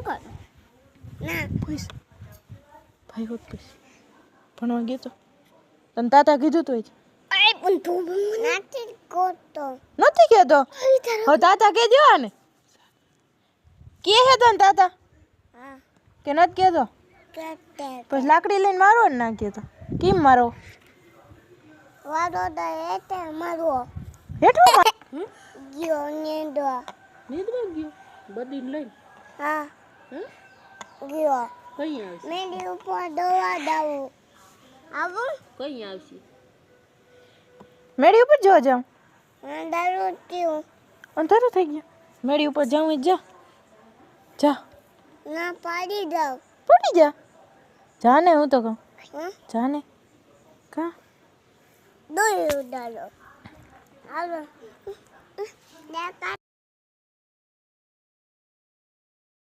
કરો ના પૂછ ભાઈ હોત પૂછ ભણવા ગયો તો તને તાતા કીધું તું અરે પણ તું નથી કરતો નથી કહેતો હવે તાતા કહેજો આને કે હે તને તાતા હા કે નથી કહેતો કેતે પછી લાકડી લઈને મારો ને ના કહેતો કેમ મારો વાડો દે એટલે મારો હેઠો ગયો નેડો નીંદવા ગયો બદીને લઈને હા હે ગયો કઈ આવશે મેંદી ઉપર દવા દાવું આવું કઈ આવશે મેળી ઉપર જો જાઉં દારૂ પીવું અંધારું થઈ ગયું મેળી ઉપર જાઉં જા જા ના પાડી દઉં પડી જા જા ને હું તો કહું હા જા ને કા દોરી ઉડાડો હાલો